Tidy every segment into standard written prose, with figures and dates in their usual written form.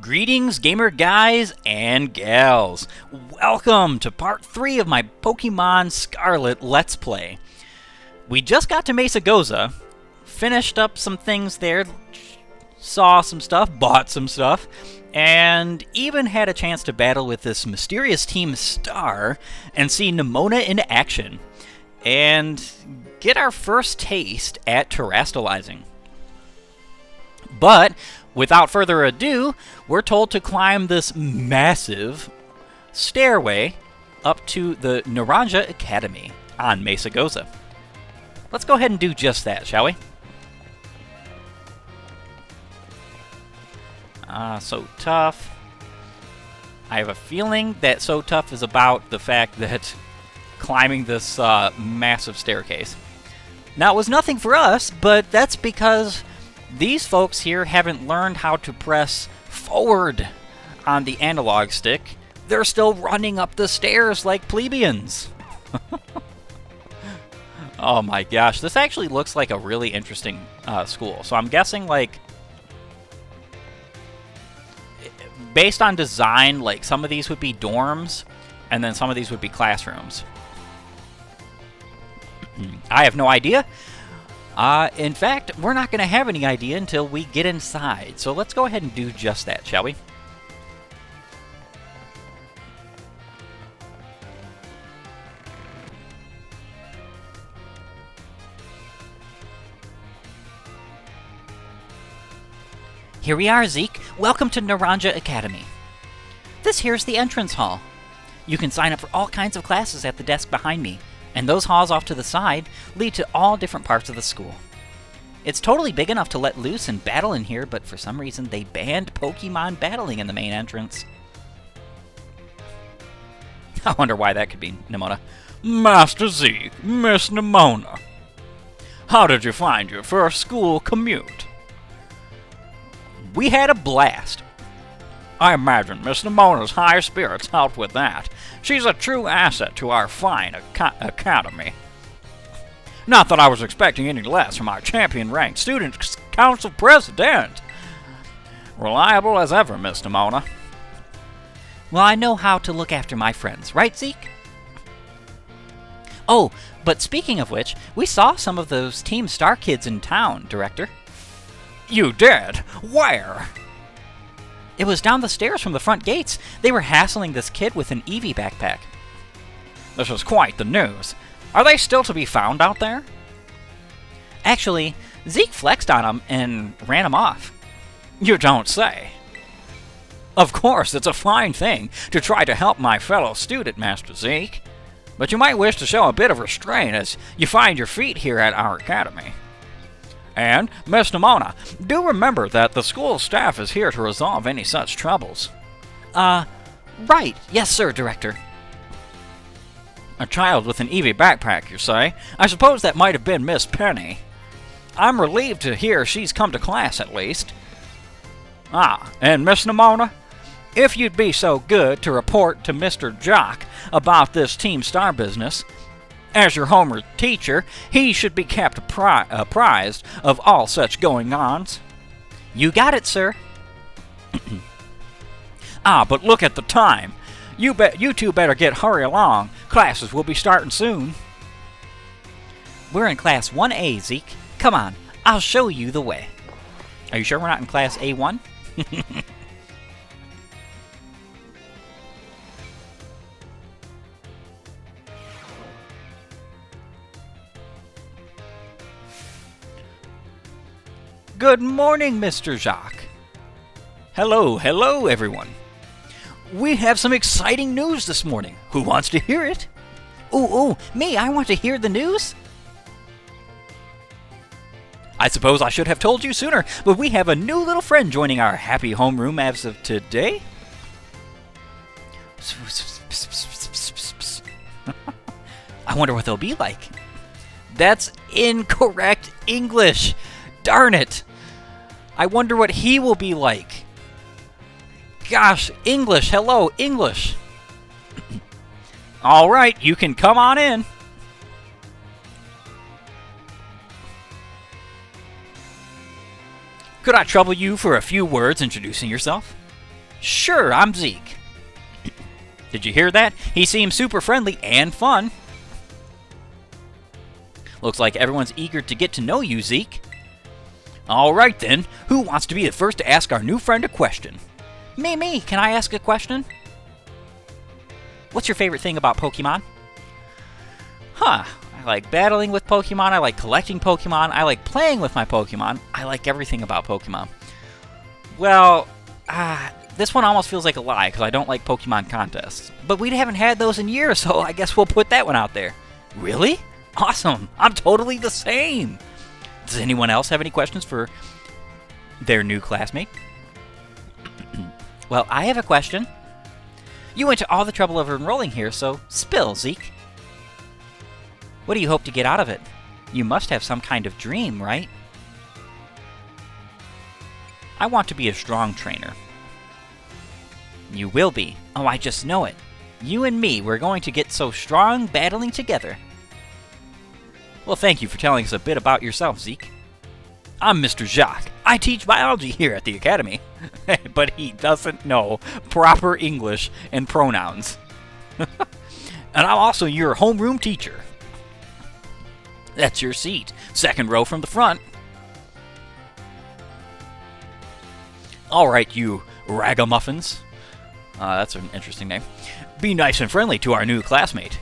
Greetings, gamer guys and gals. Welcome to part 3 of my Pokemon Scarlet Let's Play. We just got to Mesagoza, finished up some things there, saw some stuff, bought some stuff, and even had a chance to battle with this mysterious Team Star and see Nemona in action, and get our first taste at terastallizing. But without further ado, we're told to climb this massive stairway up to the Naranja Academy on Mesagoza. Let's go ahead and do just that, shall we? So tough. I have a feeling that so tough is about the fact that climbing this massive staircase. Now, it was nothing for us, but that's because these folks here haven't learned how to press forward on the analog stick. They're still running up the stairs like plebeians. Oh my gosh, this actually looks like a really interesting school. So I'm guessing, like, based on design, like, some of these would be dorms, and then some of these would be classrooms. I have no idea. In fact, we're not going to have any idea until we get inside. So let's go ahead and do just that, shall we? Here we are, Zeke. Welcome to Naranja Academy. This here's the entrance hall. You can sign up for all kinds of classes at the desk behind me, and those halls off to the side lead to all different parts of the school. It's totally big enough to let loose and battle in here, but for some reason they banned Pokemon battling in the main entrance. I wonder why that could be, Nemona. Master Zeke, Miss Nemona. How did you find your first school commute? We had a blast. I imagine Miss Nemona's high spirits helped with that. She's a true asset to our fine academy. Not that I was expecting any less from our champion-ranked Student Council President. Reliable as ever, Miss Nemona. Well, I know how to look after my friends, right, Zeke? Oh, but speaking of which, we saw some of those Team Star kids in town, Director. You did? Where? It was down the stairs from the front gates. They were hassling this kid with an Eevee backpack. This is quite the news. Are they still to be found out there? Actually, Zeke flexed on them and ran them off. You don't say. Of course, it's a fine thing to try to help my fellow student, Master Zeke. But you might wish to show a bit of restraint as you find your feet here at our academy. And, Miss Nemona, do remember that the school staff is here to resolve any such troubles. Right. Yes, sir, Director. A child with an Eevee backpack, you say? I suppose that might have been Miss Penny. I'm relieved to hear she's come to class, at least. Ah, and Miss Nemona? If you'd be so good to report to Mr. Jock about this Team Star business. As your homer teacher, he should be kept apprised of all such going-ons. You got it, sir. But look at the time. You two better hurry along. Classes will be starting soon. We're in Class 1A, Zeke. Come on, I'll show you the way. Are you sure we're not in Class A1? Good morning, Mr. Jacques. Hello, everyone. We have some exciting news this morning. Who wants to hear it? Ooh, me, I want to hear the news. I suppose I should have told you sooner, but we have a new little friend joining our happy homeroom as of today. I wonder what they'll be like. That's incorrect English. Darn it. I wonder what he will be like. Gosh, English. Hello, English. All right, you can come on in. Could I trouble you for a few words introducing yourself? Sure, I'm Zeke. Did you hear that? He seems super friendly and fun. Looks like everyone's eager to get to know you, Zeke. Alright then, who wants to be the first to ask our new friend a question? Me, can I ask a question? What's your favorite thing about Pokemon? I like battling with Pokemon, I like collecting Pokemon, I like playing with my Pokemon, I like everything about Pokemon. Well, this one almost feels like a lie, because I don't like Pokemon contests. But we haven't had those in years, so I guess we'll put that one out there. Really? Awesome! I'm totally the same! Does anyone else have any questions for their new classmate? Well, I have a question. You went to all the trouble of enrolling here, so spill, Zeke. What do you hope to get out of it? You must have some kind of dream, right? I want to be a strong trainer. You will be. Oh, I just know it. You and me, we're going to get so strong battling together. Well, thank you for telling us a bit about yourself, Zeke. I'm Mr. Jacques. I teach biology here at the Academy. But he doesn't know proper English and pronouns. And I'm also your homeroom teacher. That's your seat. Second row from the front. Alright, you ragamuffins. That's an interesting name. Be nice and friendly to our new classmate.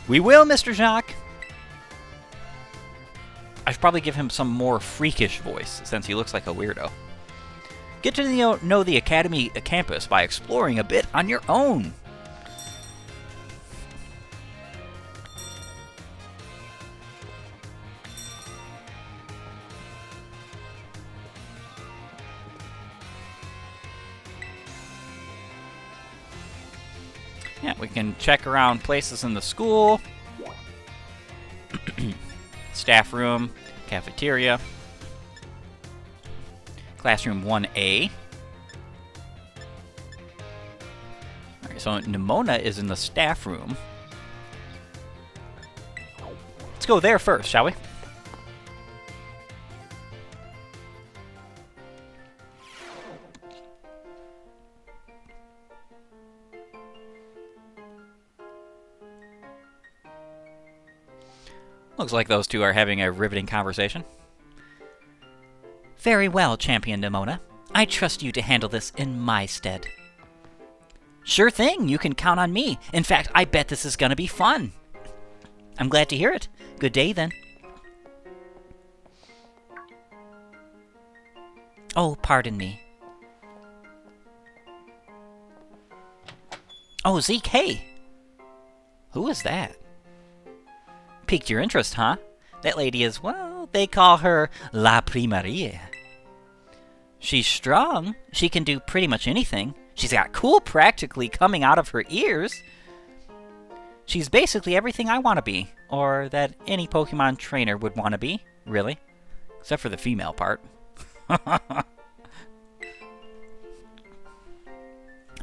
We will, Mr. Jacques. I should probably give him some more freakish voice, since he looks like a weirdo. Get to know the Academy campus by exploring a bit on your own. Yeah, we can check around places in the school. Staff room, cafeteria. Classroom 1A. Alright, so Nimona is in the staff room. Let's go there first, shall we? Looks like those two are having a riveting conversation. Very well, Champion Nimona. I trust you to handle this in my stead. Sure thing, you can count on me. In fact, I bet this is gonna be fun. I'm glad to hear it. Good day, then. Oh, pardon me. Oh, Zeke, hey! Who is that? Piqued your interest, huh? That lady is, well, they call her La Primaria. She's strong. She can do pretty much anything. She's got cool practically coming out of her ears. She's basically everything I want to be, or that any Pokemon trainer would want to be, really. Except for the female part.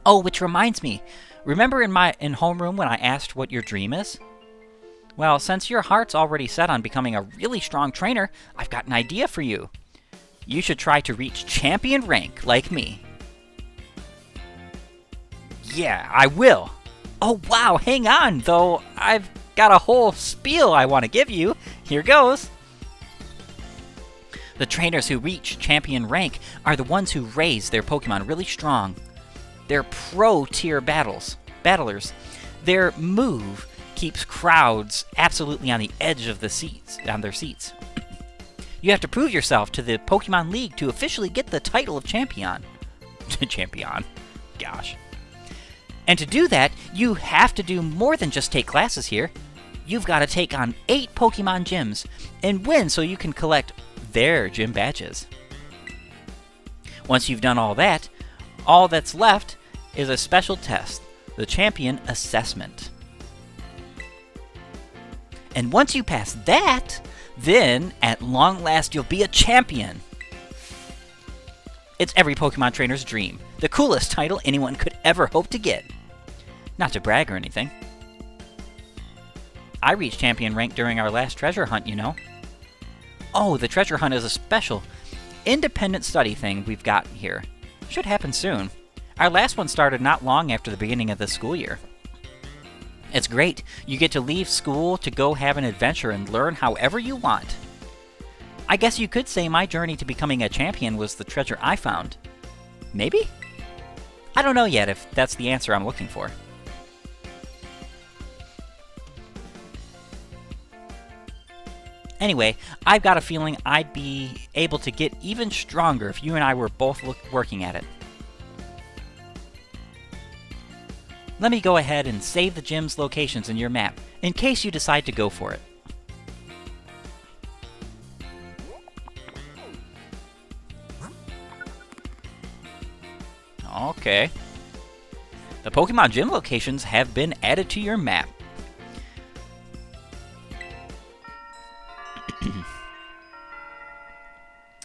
Oh, which reminds me. Remember in homeroom when I asked what your dream is? Well, since your heart's already set on becoming a really strong trainer, I've got an idea for you. You should try to reach champion rank like me. Yeah, I will. Oh, wow, hang on, though. I've got a whole spiel I want to give you. Here goes. The trainers who reach champion rank are the ones who raise their Pokemon really strong. They're pro-tier battlers. Their move keeps crowds absolutely on the edge of their seats. You have to prove yourself to the Pokemon League to officially get the title of champion. Champion. Gosh. And to do that, you have to do more than just take classes here. You've got to take on 8 Pokemon gyms and win so you can collect their gym badges. Once you've done all that, all that's left is a special test, the Champion Assessment. And once you pass that, then, at long last, you'll be a champion. It's every Pokemon trainer's dream. The coolest title anyone could ever hope to get. Not to brag or anything. I reached champion rank during our last treasure hunt, you know. Oh, the treasure hunt is a special, independent study thing we've got here. Should happen soon. Our last one started not long after the beginning of the school year. It's great. You get to leave school to go have an adventure and learn however you want. I guess you could say my journey to becoming a champion was the treasure I found. Maybe? I don't know yet if that's the answer I'm looking for. Anyway, I've got a feeling I'd be able to get even stronger if you and I were both working at it. Let me go ahead and save the gym's locations in your map, in case you decide to go for it. Okay. The Pokemon gym locations have been added to your map.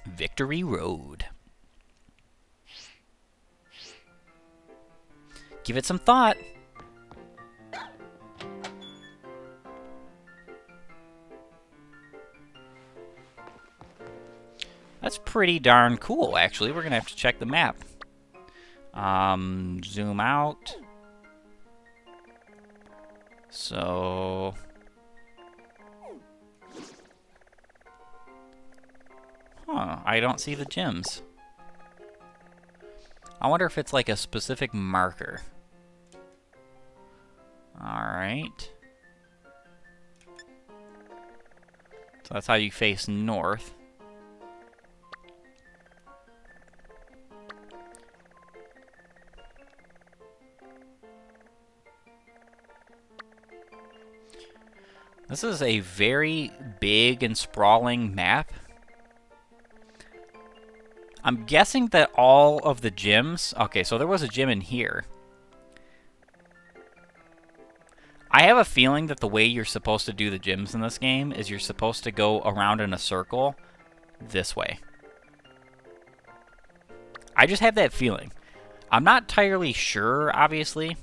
Victory Road. Give it some thought. That's pretty darn cool, actually. We're going to have to check the map. Zoom out. So... Huh, I don't see the gyms. I wonder if it's like a specific marker. Alright. So that's how you face north. This is a very big and sprawling map. I'm guessing that all of the gyms... Okay, so there was a gym in here. I have a feeling that the way you're supposed to do the gyms in this game is you're supposed to go around in a circle this way. I just have that feeling. I'm not entirely sure, obviously.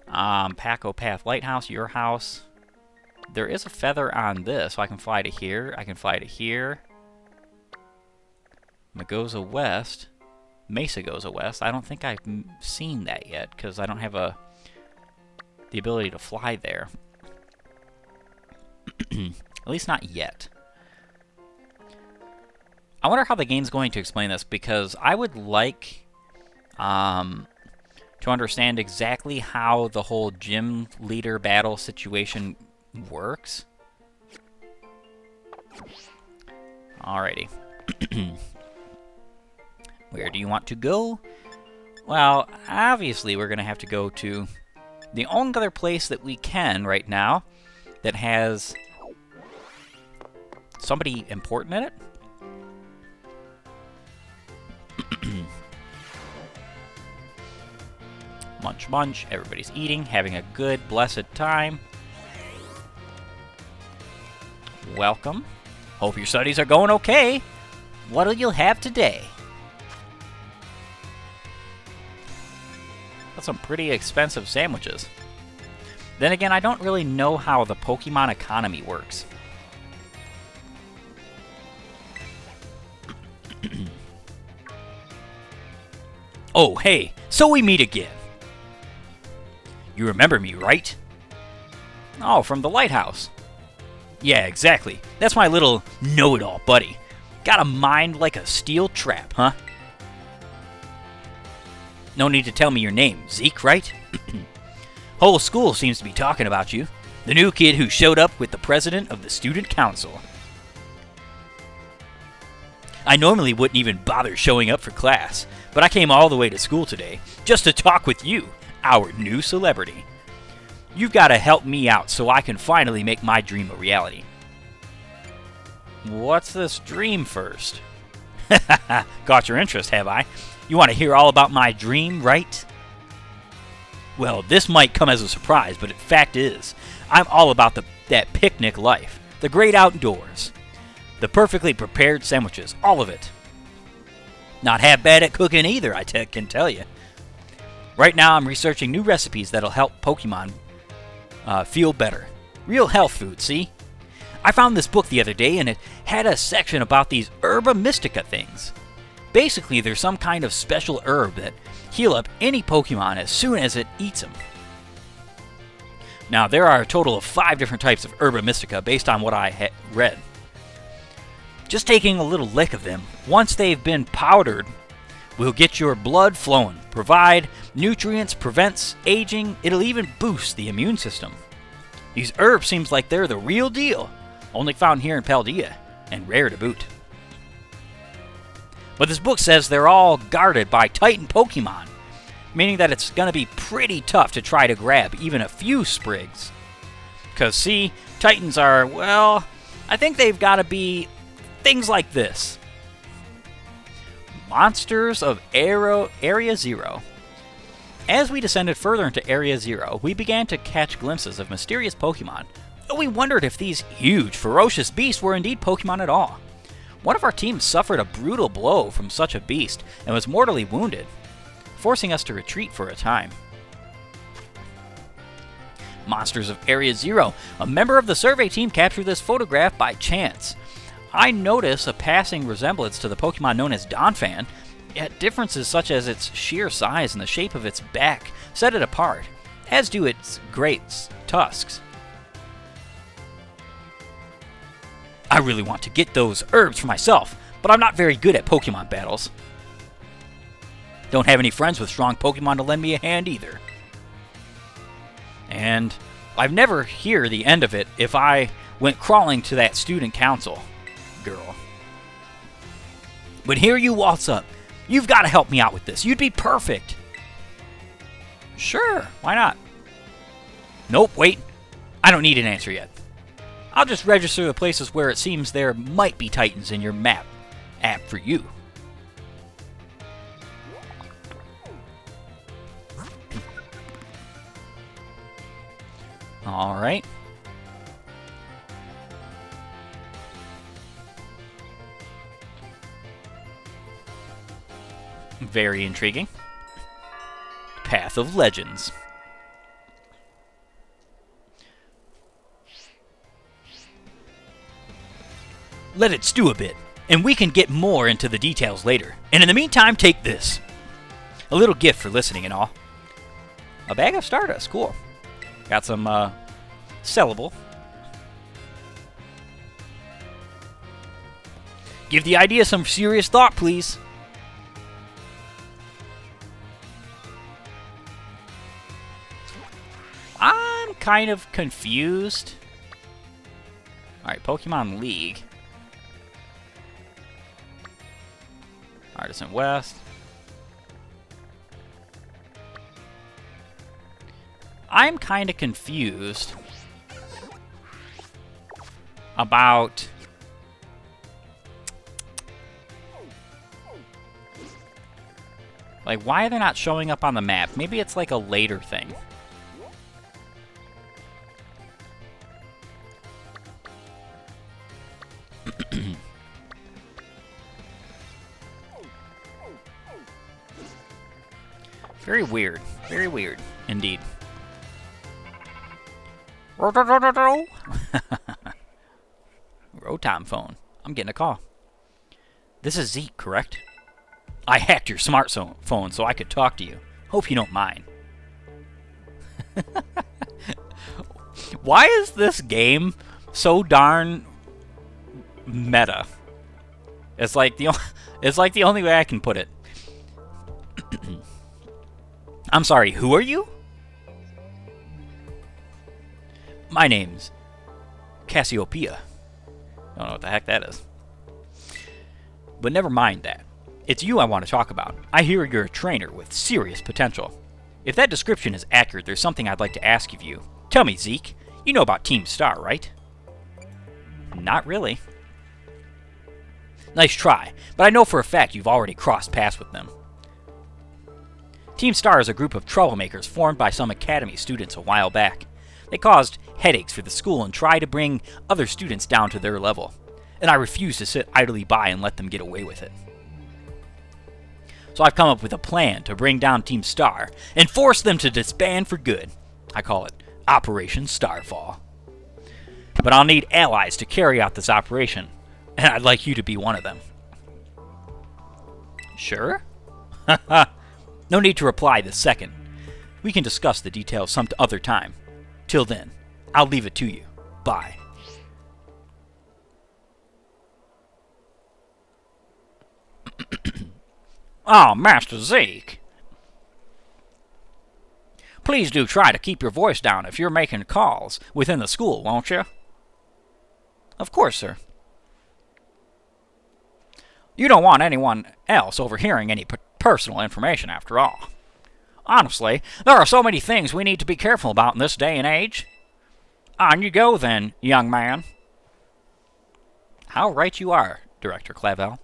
Paco Path Lighthouse, your house. There is a feather on this, so I can fly to here. I can fly to here. Mesagoza West. Mesagoza West. I don't think I've seen that yet, because I don't have the ability to fly there. At least not yet. I wonder how the game's going to explain this, because I would like to understand exactly how the whole gym leader battle situation works. Alrighty. Where do you want to go? Well, obviously we're going to have to go to the only other place that we can right now that has somebody important in it. Munch, munch. Everybody's eating, having a good, blessed time. Welcome. Hope your studies are going okay. What'll you have today? That's some pretty expensive sandwiches. Then again, I don't really know how the Pokemon economy works. Oh, hey, so we meet again. You remember me, right? Oh, from the lighthouse. Yeah, exactly. That's my little know-it-all buddy. Got a mind like a steel trap, huh? No need to tell me your name, Zeke, right? Whole school seems to be talking about you. The new kid who showed up with the president of the student council. I normally wouldn't even bother showing up for class, but I came all the way to school today just to talk with you, our new celebrity. You've got to help me out so I can finally make my dream a reality. What's this dream first? Got your interest, have I? You want to hear all about my dream, right? Well, this might come as a surprise, but the fact is, I'm all about that picnic life, the great outdoors, the perfectly prepared sandwiches, all of it. Not half bad at cooking either, I can tell you. Right now, I'm researching new recipes that'll help Pokemon feel better. Real health food, see? I found this book the other day, and it had a section about these Herba Mystica things. Basically, there's some kind of special herb that heal up any Pokemon as soon as it eats them. Now, there are a total of 5 different types of Herba Mystica based on what I read. Just taking a little lick of them, once they've been powdered, will get your blood flowing, provide nutrients, prevents aging, it'll even boost the immune system. These herbs seems like they're the real deal, only found here in Paldea, and rare to boot. But this book says they're all guarded by Titan Pokemon, meaning that it's going to be pretty tough to try to grab even a few sprigs. Because see, Titans are, well, I think they've got to be things like this. Monsters of Area Zero. As we descended further into Area Zero, we began to catch glimpses of mysterious Pokemon, though we wondered if these huge, ferocious beasts were indeed Pokemon at all. One of our team suffered a brutal blow from such a beast and was mortally wounded, forcing us to retreat for a time. Monsters of Area Zero. A member of the survey team captured this photograph by chance. I notice a passing resemblance to the Pokemon known as Donphan, yet differences such as its sheer size and the shape of its back set it apart, as do its great tusks. I really want to get those herbs for myself, but I'm not very good at Pokemon battles. Don't have any friends with strong Pokemon to lend me a hand either. And I'd never hear the end of it if I went crawling to that student council girl. But here you waltz up. You've got to help me out with this. You'd be perfect. Sure, why not? Nope, wait. I don't need an answer yet. I'll just register the places where it seems there might be Titans in your map app for you. Alright. Very intriguing. Path of Legends. Let it stew a bit, and we can get more into the details later. And in the meantime, take this. A little gift for listening and all. A bag of Stardust, cool. Got some sellable. Give the idea some serious thought, please. I'm kind of confused. Alright, Pokemon League. Artisan West. I'm kind of confused about like why they're not showing up on the map. Maybe it's like a later thing. Very weird. Very weird, indeed. Rotom phone. I'm getting a call. This is Zeke, correct? I hacked your smartphone so I could talk to you. Hope you don't mind. Why is this game so darn meta? It's like the only way I can put it. I'm sorry, who are you? My name's Cassiopeia. I don't know what the heck that is. But never mind that. It's you I want to talk about. I hear you're a trainer with serious potential. If that description is accurate, there's something I'd like to ask of you. Tell me, Zeke, you know about Team Star, right? Not really. Nice try, but I know for a fact you've already crossed paths with them. Team Star is a group of troublemakers formed by some academy students a while back. They caused headaches for the school and tried to bring other students down to their level, and I refuse to sit idly by and let them get away with it. So I've come up with a plan to bring down Team Star and force them to disband for good. I call it Operation Starfall. But I'll need allies to carry out this operation, and I'd like you to be one of them. Sure? No need to reply this second. We can discuss the details some other time. Till then, I'll leave it to you. Bye. Oh, Master Zeke. Please do try to keep your voice down if you're making calls within the school, won't you? Of course, sir. You don't want anyone else overhearing any personal information, after all. Honestly, there are so many things we need to be careful about in this day and age. On you go, then, young man. How right you are, Director Clavel.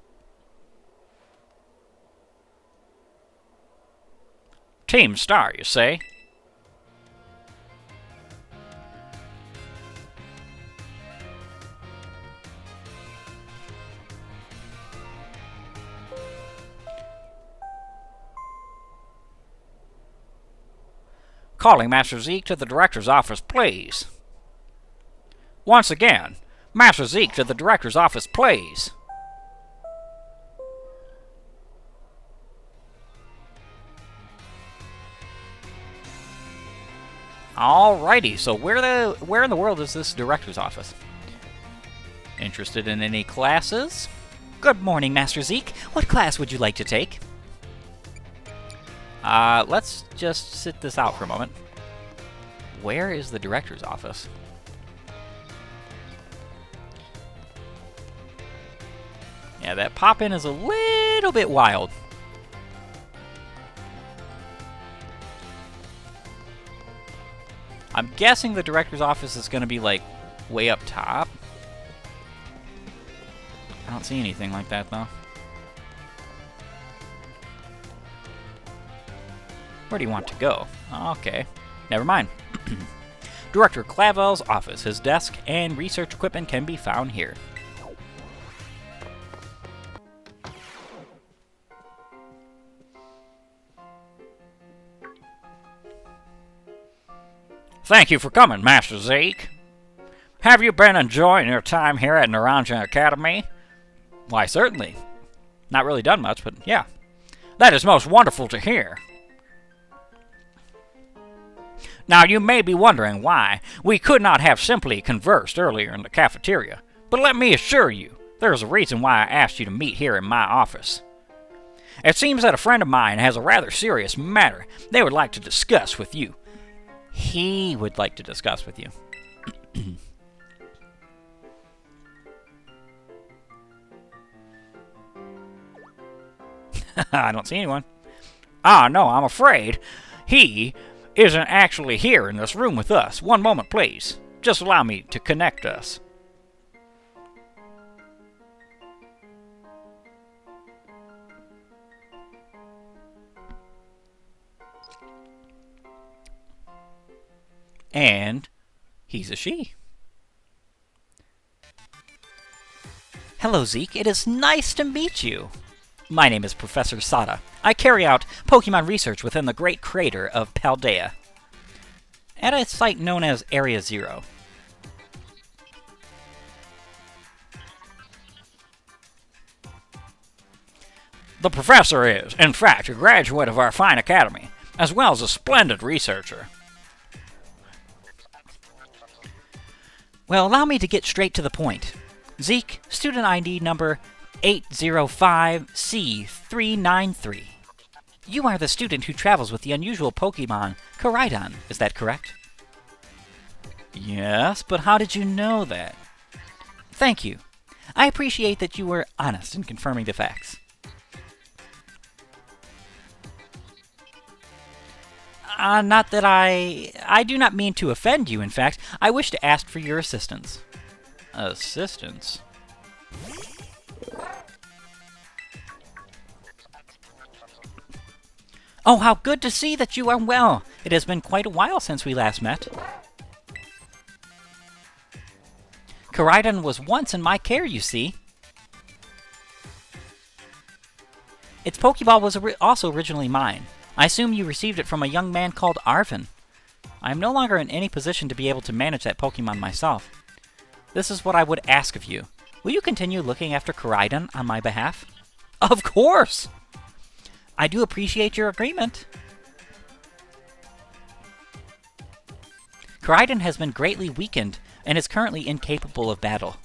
Team Star, you say? Calling Master Zeke to the Director's office, please. Once again, Master Zeke to the Director's office, please. Alrighty, so where in the world is this Director's office? Interested in any classes? Good morning, Master Zeke. What class would you like to take? Let's just sit this out for a moment. Where is the Director's office? Yeah, that pop-in is a little bit wild. I'm guessing the Director's office is going to be, like, way up top. I don't see anything like that, though. Where do you want to go? Okay, never mind. Director Clavel's office. His desk and research equipment can be found here. Thank you for coming, Master Zeke. Have you been enjoying your time here at Naranja Academy? Why, certainly. Not really done much, but yeah. That is most wonderful to hear. Now, you may be wondering why we could not have simply conversed earlier in the cafeteria, but let me assure you, there is a reason why I asked you to meet here in my office. It seems that a friend of mine has a rather serious matter they would like to discuss with you. He would like to discuss with you. I don't see anyone. Ah, no, I'm afraid he isn't actually here in this room with us. One moment, please. Just allow me to connect us. And he's a she. Hello, Zeke. It is nice to meet you. My name is Professor Sada. I carry out Pokemon research within the great crater of Paldea, at a site known as Area Zero. The professor is, in fact, a graduate of our fine academy, as well as a splendid researcher. Well, allow me to get straight to the point. Zeke, student ID number 805C393. You are the student who travels with the unusual Pokemon Koraidon, is that correct? Yes, but how did you know that? Thank you. I appreciate that you were honest in confirming the facts. Not that I do not mean to offend you, in fact. I wish to ask for your assistance. Assistance? Oh, how good to see that you are well. It has been quite a while since we last met. Koraidon was once in my care, you see. Its Pokeball was also originally mine. I assume you received it from a young man called Arvin. I am no longer in any position to be able to manage that Pokemon myself. This is what I would ask of you. Will you continue looking after Koraidon on my behalf? Of course! I do appreciate your agreement. Koraidon has been greatly weakened and is currently incapable of battle.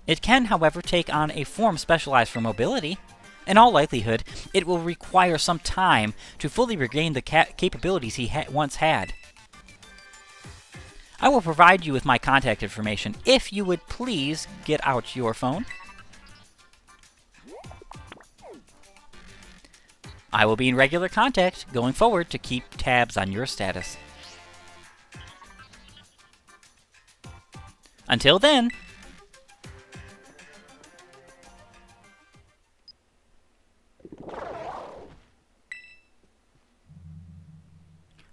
It can, however, take on a form specialized for mobility. In all likelihood, it will require some time to fully regain the capabilities he once had. I will provide you with my contact information if you would please get out your phone. I will be in regular contact going forward to keep tabs on your status. Until then,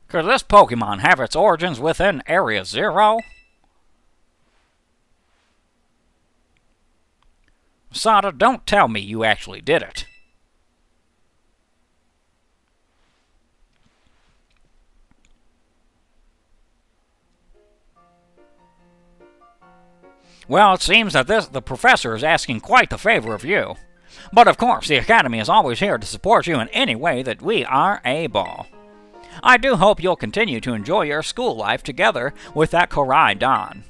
could this Pokemon have its origins within Area 0? Sada, don't tell me you actually did it. Well, it seems that the professor is asking quite the favor of you. But of course, the Academy is always here to support you in any way that we are able. I do hope you'll continue to enjoy your school life together with that Koraidon.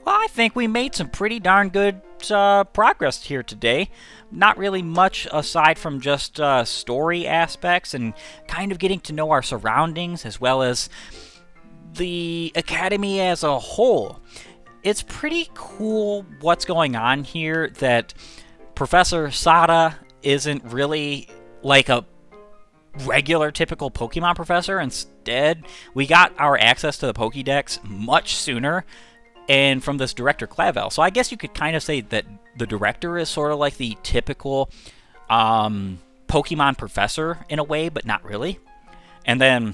well, I think we made some pretty darn good progress here today. Not really much aside from just story aspects and kind of getting to know our surroundings as well as the Academy as a whole. It's pretty cool what's going on here, that Professor Sada isn't really like a regular typical Pokemon professor. Instead, we got our access to the Pokédex much sooner and from this director Clavel. So I guess you could kind of say that the director is sort of like the typical Pokemon professor in a way, but not really. And then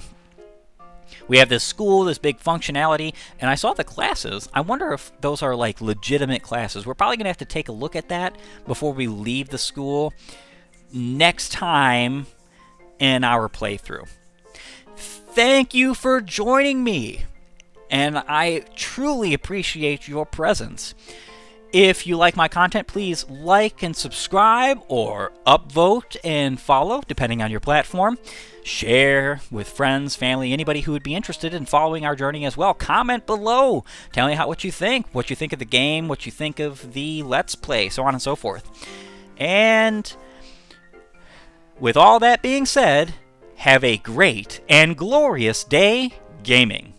we have this school, this big functionality, and I saw the classes. I wonder if those are like legitimate classes. We're probably going to have to take a look at that before we leave the school next time in our playthrough. Thank you for joining me, and I truly appreciate your presence. If you like my content, please like and subscribe, or upvote and follow, depending on your platform. Share with friends, family, anybody who would be interested in following our journey as well. Comment below. Tell me what you think of the game, what you think of the Let's Play, so on and so forth. And with all that being said, have a great and glorious day gaming.